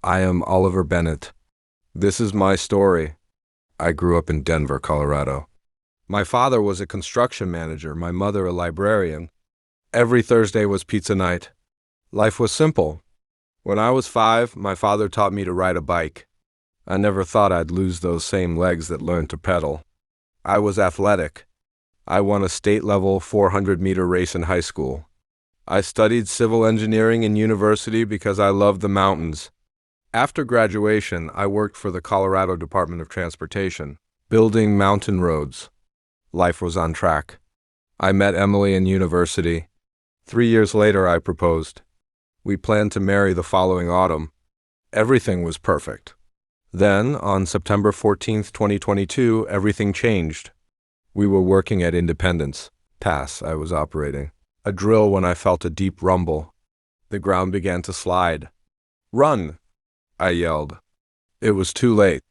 I am Oliver Bennett. This is my story. I grew up in Denver, Colorado. My father was a construction manager, my mother a librarian. Every Thursday was pizza night. Life was simple. When I was 5, my father taught me to ride a bike. I never thought I'd lose those same legs that learned to pedal. I was athletic. I won a state-level 400-meter race in high school. I studied civil engineering in university because I loved the mountains. After graduation, I worked for the Colorado Department of Transportation, building mountain roads. Life was on track. I met Emily in university. 3 years later, I proposed. We planned to marry the following autumn. Everything was perfect. Then, on September 14th, 2022, everything changed. We were working at Independence Pass. I was operating a drill when I felt a deep rumble. The ground began to slide. "Run!" I yelled. It was too late.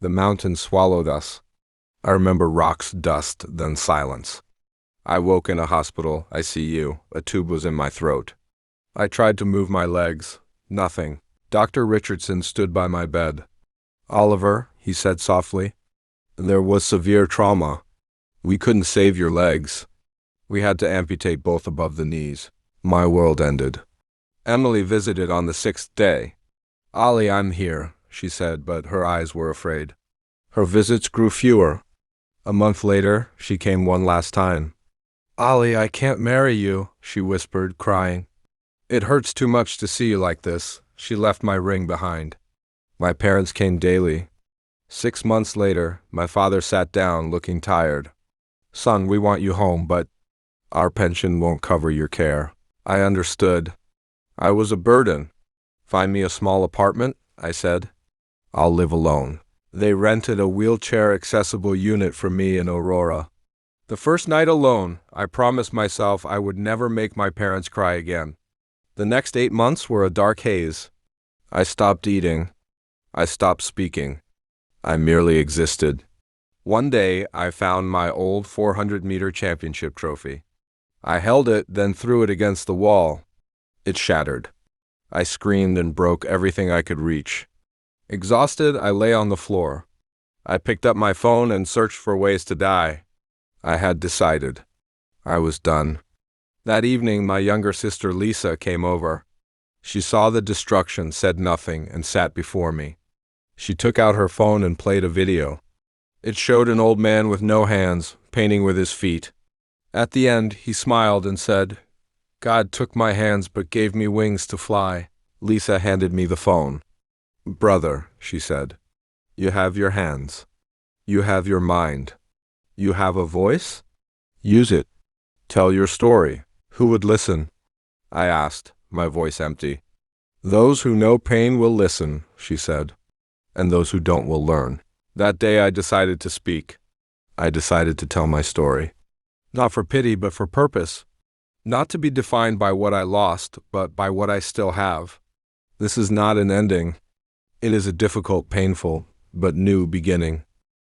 The mountain swallowed us. I remember rocks, dust, then silence. I woke in a hospital, ICU. A tube was in my throat. I tried to move my legs. Nothing. Dr. Richardson stood by my bed. "Oliver," he said softly, "there was severe trauma. We couldn't save your legs. We had to amputate both above the knees." My world ended. Emily visited on the 6th day. "Ollie, I'm here," she said, but her eyes were afraid. Her visits grew fewer. A month later, she came one last time. "Ollie, I can't marry you," she whispered, crying. "It hurts too much to see you like this." She left my ring behind. My parents came daily. 6 months later, my father sat down, looking tired. "Son, we want you home, but our pension won't cover your care." I understood. I was a burden. "Find me a small apartment," I said. "I'll live alone." They rented a wheelchair-accessible unit for me in Aurora. The first night alone, I promised myself I would never make my parents cry again. The next 8 months were a dark haze. I stopped eating. I stopped speaking. I merely existed. One day, I found my old 400-meter championship trophy. I held it, then threw it against the wall. It shattered. I screamed and broke everything I could reach. Exhausted, I lay on the floor. I picked up my phone and searched for ways to die. I had decided. I was done. That evening, my younger sister Lisa came over. She saw the destruction, said nothing, and sat before me. She took out her phone and played a video. It showed an old man with no hands, painting with his feet. At the end, he smiled and said, "God took my hands but gave me wings to fly." Lisa handed me the phone. "Brother," she said, "you have your hands. You have your mind. You have a voice? Use it. Tell your story. Who would listen?" I asked, my voice empty. "Those who know pain will listen," she said, "and those who don't will learn." That day I decided to speak. I decided to tell my story. Not for pity, but for purpose. Not to be defined by what I lost, but by what I still have. This is not an ending. It is a difficult, painful, but new beginning.